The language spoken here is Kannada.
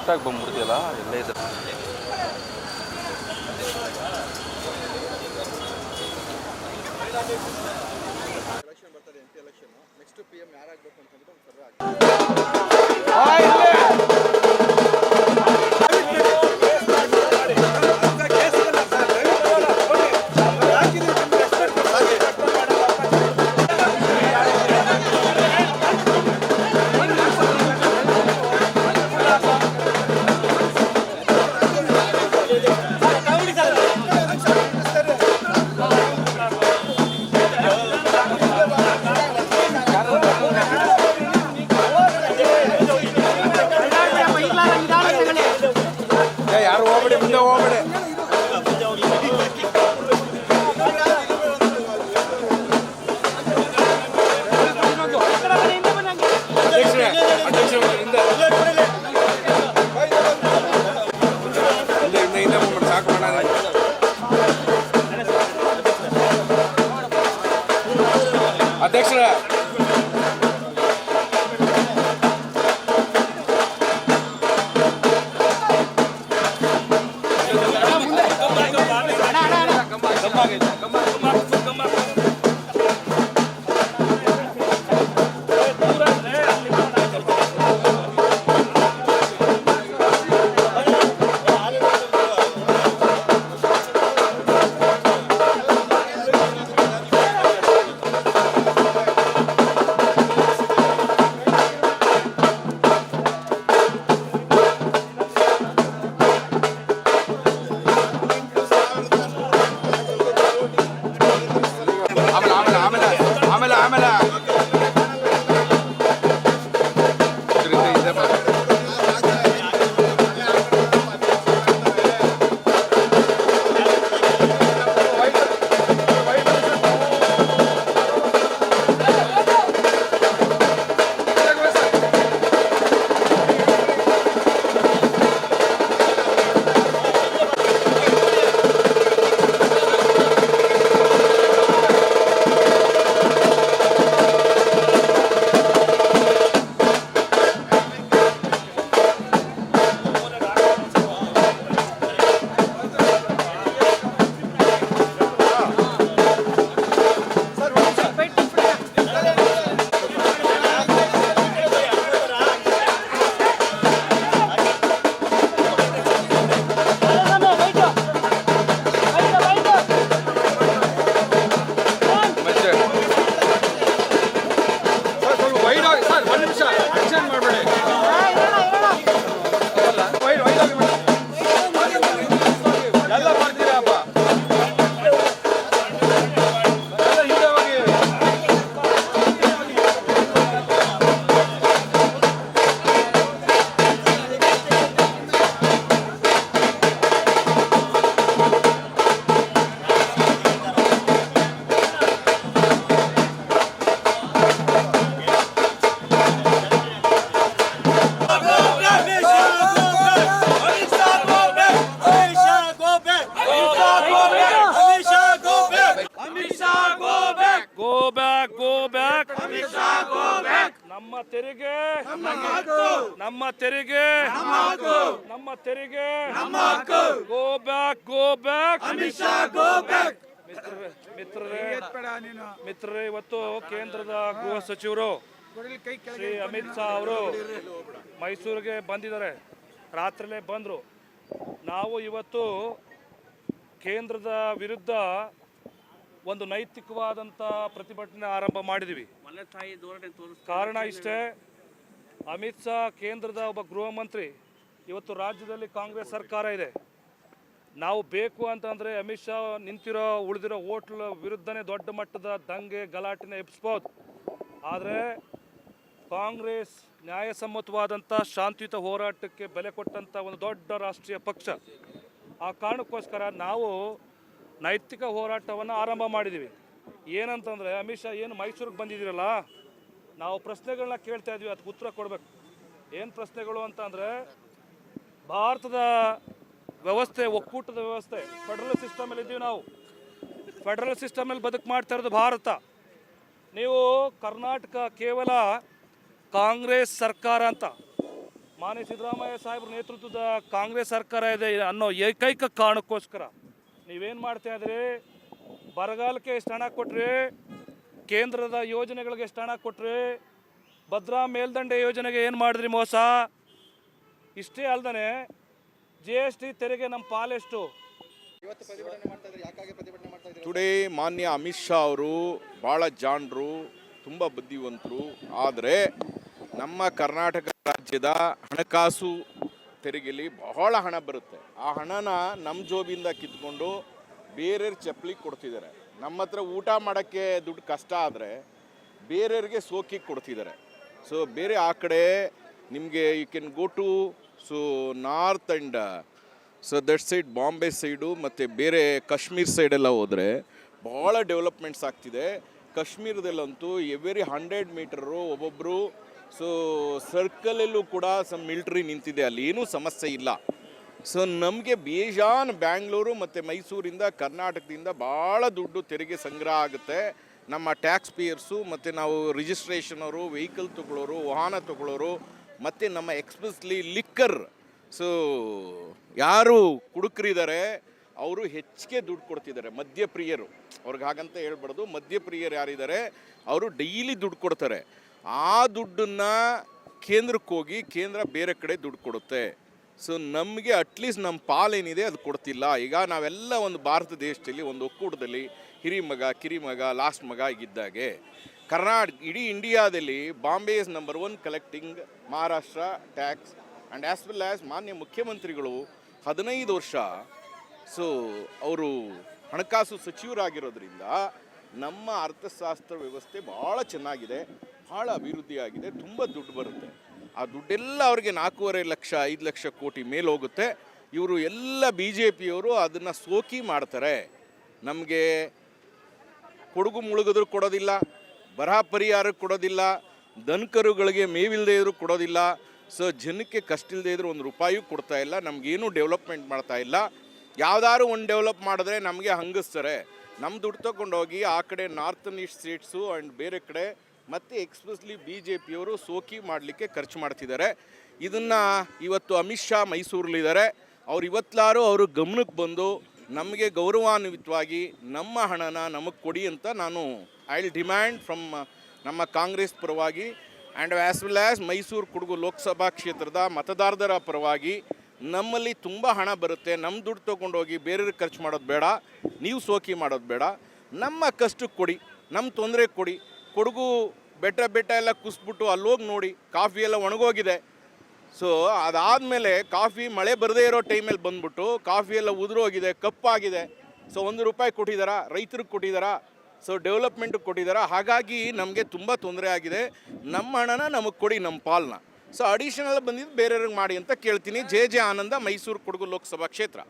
ಫಾಸ್ಟಾಗಿ ಬಂದ್ಬಿಡ್ತೀಯಲ್ಲ ಎಲ್ಲೇ ಇದೆ. ಎಲೆಕ್ಷನ್ ಬರ್ತಾರೆ, MP ಎಲೆಕ್ಷನ್. ನೆಕ್ಸ್ಟ್ PM ಯಾರಾಗಬೇಕು ಅಂತ ಒಂದು ಸರ್ವೆ ಯಾರು ಹೋಗ್ಬೇಡಿ, ಮುಂದೆ ಹೋಗ್ಬೇಡಿ. ಸಾಕು ಅಧ್ಯಕ್ಷರ ನಮ್ಮ ತೆರಿಗೆ ಗೋ ಬ್ಯಾಕ್ ಮಿತ್ರರೇ, ಇವತ್ತು ಕೇಂದ್ರದ ಗೃಹ ಸಚಿವರು ಶ್ರೀ ಅಮಿತ್ ಶಾ ಅವರು ಮೈಸೂರಿಗೆ ಬಂದಿದ್ದಾರೆ. ರಾತ್ರಿಲೇ ಬಂದರು. ನಾವು ಇವತ್ತು ಕೇಂದ್ರದ ವಿರುದ್ಧ ಒಂದು ನೈತಿಕವಾದಂಥ ಪ್ರತಿಭಟನೆ ಆರಂಭ ಮಾಡಿದ್ದೀವಿ. ಕಾರಣ ಇಷ್ಟೇ, ಅಮಿತ್ ಶಾ ಕೇಂದ್ರದ ಒಬ್ಬ ಗೃಹ ಮಂತ್ರಿ. ಇವತ್ತು ರಾಜ್ಯದಲ್ಲಿ ಕಾಂಗ್ರೆಸ್ ಸರ್ಕಾರ ಇದೆ. ನಾವು ಬೇಕು ಅಂತಂದರೆ ಅಮಿತ್ ಶಾ ಉಳಿದಿರೋ ಹೋಟ್ಲ ವಿರುದ್ಧನೇ ದೊಡ್ಡ ಮಟ್ಟದ ದಂಗೆ ಗಲಾಟೆನ ಎಬ್ಬಿಸ್ಬೋದು. ಆದರೆ ಕಾಂಗ್ರೆಸ್ ನ್ಯಾಯಸಮ್ಮತವಾದಂಥ ಶಾಂತಿಯುತ ಹೋರಾಟಕ್ಕೆ ಬೆಲೆ ಕೊಟ್ಟಂಥ ಒಂದು ದೊಡ್ಡ ರಾಷ್ಟ್ರೀಯ ಪಕ್ಷ. ಆ ಕಾರಣಕ್ಕೋಸ್ಕರ ನಾವು ನೈತಿಕ ಹೋರಾಟವನ್ನು ಆರಂಭ ಮಾಡಿದ್ದೀವಿ. ಏನಂತಂದರೆ, ಅಮಿತ್ ಶಾ ಏನು ಮೈಸೂರಿಗೆ ಬಂದಿದ್ದೀರಲ್ಲ, ನಾವು ಪ್ರಶ್ನೆಗಳನ್ನ ಕೇಳ್ತಾ ಇದ್ವಿ, ಅದಕ್ಕೆ ಉತ್ತರ ಕೊಡಬೇಕು. ಏನು ಪ್ರಶ್ನೆಗಳು ಅಂತಂದರೆ, ಭಾರತದ ವ್ಯವಸ್ಥೆ ಒಕ್ಕೂಟದ ವ್ಯವಸ್ಥೆ, ಫೆಡರಲ್ ಸಿಸ್ಟಮಲ್ಲಿ ಇದ್ದೀವಿ ನಾವು. ಫೆಡರಲ್ ಸಿಸ್ಟಮಲ್ಲಿ ಬದುಕು ಮಾಡ್ತಾ ಇರೋದು ಭಾರತ. ನೀವು ಕರ್ನಾಟಕ ಕೇವಲ ಕಾಂಗ್ರೆಸ್ ಸರ್ಕಾರ ಅಂತ, ಮಾನ್ಯ ಸಿದ್ದರಾಮಯ್ಯ ಸಾಹೇಬ್ರ ನೇತೃತ್ವದ ಕಾಂಗ್ರೆಸ್ ಸರ್ಕಾರ ಇದೆ ಅನ್ನೋ ಏಕೈಕ ಕಾರಣಕ್ಕೋಸ್ಕರ ನೀವೇನು ಮಾಡ್ತಾ ಇದ್ರಿ, ಬರಗಾಲಕ್ಕೆ ಎಷ್ಟು ಹಣ ಕೊಟ್ರಿ, ಕೇಂದ್ರದ ಯೋಜನೆಗಳಿಗೆ ಎಷ್ಟು ಹಣ ಕೊಟ್ರಿ, ಭದ್ರಾ ಮೇಲ್ದಂಡೆ ಯೋಜನೆಗೆ ಏನು ಮಾಡಿದ್ರಿ ಮೋಸ. ಇಷ್ಟೇ ಅಲ್ದೇ GST ತೆರಿಗೆ ನಮ್ಮ ಪಾಲೆಷ್ಟು. ಇವತ್ತು ಪ್ರತಿಭಟನೆ ಮಾಡ್ತಾ ಇದ್ದಾರೆ, ಯಾಕಾಗಿ ಪ್ರತಿಭಟನೆ ಮಾಡ್ತಾ ಇದ್ದಾರೆ? ಟುಡೇ ಮಾನ್ಯ ಅಮಿತ್ ಶಾ ಅವರು ಭಾಳ ಜಾಣರು, ತುಂಬ ಬುದ್ಧಿವಂತರು. ಆದರೆ ನಮ್ಮ ಕರ್ನಾಟಕ ರಾಜ್ಯದ ಹಣಕಾಸು ತೆರಿಗೆಯಲ್ಲಿ ಬಹಳ ಹಣ ಬರುತ್ತೆ. ಆ ಹಣನ ನಮ್ಮ ಜೋಬಿಂದ ಕಿತ್ಕೊಂಡು ಬೇರೆಯವ್ರ ಚಪ್ಪಲಿಗೆ ಕೊಡ್ತಿದ್ದಾರೆ. ನಮ್ಮ ಹತ್ರ ಊಟ ಮಾಡೋಕ್ಕೆ ದುಡ್ಡು ಕಷ್ಟ ಆದರೆ ಬೇರೆಯವ್ರಿಗೆ ಸೋಕಿಗೆ ಕೊಡ್ತಿದ್ದಾರೆ. ಸೊ ಬೇರೆ ಆ ಕಡೆ ನಿಮಗೆ you can go to north and that side Bombay side ಮತ್ತು ಬೇರೆ ಕಾಶ್ಮೀರ್ ಸೈಡೆಲ್ಲ ಹೋದರೆ ಭಾಳ ಡೆವಲಪ್ಮೆಂಟ್ಸ್ ಆಗ್ತಿದೆ. ಕಾಶ್ಮೀರದಲ್ಲಂತೂ ಎವ್ರಿ 100 ಮೀಟರು ಒಬ್ಬೊಬ್ಬರು ಸರ್ಕಲಲ್ಲೂ ಕೂಡ ಮಿಲ್ಟ್ರಿ ನಿಂತಿದೆ, ಅಲ್ಲಿ ಏನೂ ಸಮಸ್ಯೆ ಇಲ್ಲ. ಸೊ ನಮಗೆ ಬೇಜಾನ್ ಬ್ಯಾಂಗ್ಳೂರು ಮತ್ತು ಮೈಸೂರಿಂದ ಕರ್ನಾಟಕದಿಂದ ಭಾಳ ದುಡ್ಡು ತೆರಿಗೆ ಸಂಗ್ರಹ ಆಗುತ್ತೆ. ನಮ್ಮ ಟ್ಯಾಕ್ಸ್ ಪೇಯರ್ಸು ಮತ್ತು ನಾವು ರಿಜಿಸ್ಟ್ರೇಷನ್ ಅವರು, ವೆಹಿಕಲ್ ತೊಗೊಳ್ಳೋರು, ವಾಹನ ತೊಗೊಳ್ಳೋರು, ಮತ್ತು ನಮ್ಮ ಎಕ್ಸ್ಪೆಷಲಿ ಲಿಕ್ಕರ್ ಯಾರು ಕುಡುಕರಿದ್ದಾರೆ ಅವರು ಹೆಚ್ಚಿಗೆ ದುಡ್ಡು ಕೊಡ್ತಿದ್ದಾರೆ. ಮದ್ಯಪ್ರಿಯರು, ಅವ್ರಿಗೆ ಹಾಗಂತ ಹೇಳ್ಬಾರ್ದು, ಮದ್ಯಪ್ರಿಯರು ಯಾರಿದ್ದಾರೆ ಅವರು ಡೈಲಿ ದುಡ್ಡು ಕೊಡ್ತಾರೆ. ಆ ದುಡ್ಡನ್ನು ಕೇಂದ್ರಕ್ಕೆ ಹೋಗಿ ಕೇಂದ್ರ ಬೇರೆ ಕಡೆ ದುಡ್ಡು ಕೊಡುತ್ತೆ. ಸೊ ನಮಗೆ ಅಟ್ಲೀಸ್ಟ್ ನಮ್ಮ ಪಾಲೇನಿದೆ ಅದು ಕೊಡ್ತಿಲ್ಲ. ಈಗ ನಾವೆಲ್ಲ ಒಂದು ಭಾರತ ದೇಶದಲ್ಲಿ ಒಂದು ಒಕ್ಕೂಟದಲ್ಲಿ ಹಿರಿಮಗ, ಕಿರಿಮಗ, ಲಾಸ್ಟ್ ಮಗ ಇದ್ದಾಗೆ ಇಡೀ ಇಂಡಿಯಾದಲ್ಲಿ Bombay is number 1 collecting Maharashtra tax. And as well as ಮಾನ್ಯ ಮುಖ್ಯಮಂತ್ರಿಗಳು 15 ವರ್ಷ ಅವರು ಹಣಕಾಸು ಸಚಿವರಾಗಿರೋದ್ರಿಂದ ನಮ್ಮ ಅರ್ಥಶಾಸ್ತ್ರ ವ್ಯವಸ್ಥೆ ಭಾಳ ಚೆನ್ನಾಗಿದೆ, ಭಾಳ ಅಭಿವೃದ್ಧಿಯಾಗಿದೆ, ತುಂಬ ದುಡ್ಡು ಬರುತ್ತೆ. ಆ ದುಡ್ಡೆಲ್ಲ ಅವ್ರಿಗೆ 4.5 ಲಕ್ಷ 5 ಲಕ್ಷ ಕೋಟಿ ಮೇಲೆ ಹೋಗುತ್ತೆ. ಇವರು ಎಲ್ಲ BJPಯವರು ಅದನ್ನು ಸೋಕಿ ಮಾಡ್ತಾರೆ. ನಮಗೆ ಕೊಡುಗು ಮುಳುಗಿದ್ರು ಕೊಡೋದಿಲ್ಲ, ಬರಹ ಪರಿಹಾರಕ್ಕೆ ಕೊಡೋದಿಲ್ಲ, ದನಕರುಗಳಿಗೆ ಮೇವಿಲ್ಲದೆ ಇದ್ರೂ ಕೊಡೋದಿಲ್ಲ. ಸೊ ಜನಕ್ಕೆ ಕಷ್ಟ ಇಲ್ಲದೆ ಇದ್ರೂ 1 ರೂಪಾಯಿಯೂ ಕೊಡ್ತಾ ಇಲ್ಲ. ನಮಗೇನು ಡೆವಲಪ್ಮೆಂಟ್ ಮಾಡ್ತಾ ಇಲ್ಲ. ಯಾವ್ದಾದ್ರು ಒಂದು ಡೆವಲಪ್ ಮಾಡಿದ್ರೆ ನಮಗೆ ಹಂಗಿಸ್ತಾರೆ. ನಮ್ಮ ದುಡ್ಡು ತೊಗೊಂಡೋಗಿ ಆ ಕಡೆ ನಾರ್ತನ್ ಈಸ್ಟ್ ಸ್ಟೇಟ್ಸು ಆ್ಯಂಡ್ ಬೇರೆ ಕಡೆ ಮತ್ತು ಎಕ್ಸ್ಪೆಷಲಿ BJPಯವರು ಸೋಕಿ ಮಾಡಲಿಕ್ಕೆ ಖರ್ಚು ಮಾಡ್ತಿದ್ದಾರೆ. ಇದನ್ನು ಇವತ್ತು ಅಮಿತ್ ಶಾ ಮೈಸೂರಲ್ಲಿದ್ದಾರೆ. ಅವ್ರು ಇವತ್ತಾರು ಅವರು ಗಮನಕ್ಕೆ ಬಂದು ನಮಗೆ ಗೌರವಾನ್ವಿತವಾಗಿ ನಮ್ಮ ಹಣನ ನಮಗೆ ಕೊಡಿ ಅಂತ ನಾನು ಐ ವಿಲ್ ಡಿಮ್ಯಾಂಡ್ ಫ್ರಮ್ ನಮ್ಮ ಕಾಂಗ್ರೆಸ್ ಪರವಾಗಿ and as well as Mysuru Kodagu Lok Sabha ಕ್ಷೇತ್ರದ ಮತದಾರರ ಪರವಾಗಿ. ನಮ್ಮಲ್ಲಿ ತುಂಬ ಹಣ ಬರುತ್ತೆ, ನಮ್ಮ ದುಡ್ಡು ತೊಗೊಂಡೋಗಿ ಬೇರೆಯವ್ರಿಗೆ ಖರ್ಚು ಮಾಡೋದು ಬೇಡ, ನೀವು ಸೋಕಿ ಮಾಡೋದು ಬೇಡ. ನಮ್ಮ ಕಷ್ಟಕ್ಕೆ ಕೊಡಿ, ನಮ್ಮ ತೊಂದರೆ ಕೊಡಿ. ಕೊಡಗು ಬೆಟ್ಟ ಎಲ್ಲ ಕುಸ್ಬಿಟ್ಟು ಅಲ್ಲೋಗಿ ನೋಡಿ, ಕಾಫಿ ಎಲ್ಲ ಒಣಗೋಗಿದೆ. ಸೊ ಅದಾದಮೇಲೆ ಕಾಫಿ ಮಳೆ ಬರದೇ ಇರೋ ಟೈಮಲ್ಲಿ ಬಂದ್ಬಿಟ್ಟು ಕಾಫಿ ಎಲ್ಲ ಉದುರೋಗಿದೆ, ಕಪ್ಪಾಗಿದೆ. ಸೊ 1 ರೂಪಾಯಿ ಕೊಟ್ಟಿದ್ದಾರಾ? ರೈತರಿಗೆ ಕೊಟ್ಟಿದ್ದಾರಾ? ಸೊ ಡೆವಲಪ್ಮೆಂಟಿಗೆ ಕೊಟ್ಟಿದ್ದಾರಾ? ಹಾಗಾಗಿ ನಮಗೆ ತುಂಬ ತೊಂದರೆ ಆಗಿದೆ. ನಮ್ಮ ಹಣನ ನಮಗೆ ಕೊಡಿ, ನಮ್ಮ ಪಾಲನ್ನ. ಸೊ ಅಡಿಷನಲ್ ಬಂದಿದ್ದು ಬೇರೆಯವ್ರಿಗೆ ಮಾಡಿ ಅಂತ ಕೇಳ್ತೀನಿ. ಜೆ ಆನಂದ, ಮೈಸೂರು ಕೊಡಗು ಲೋಕಸಭಾ ಕ್ಷೇತ್ರ.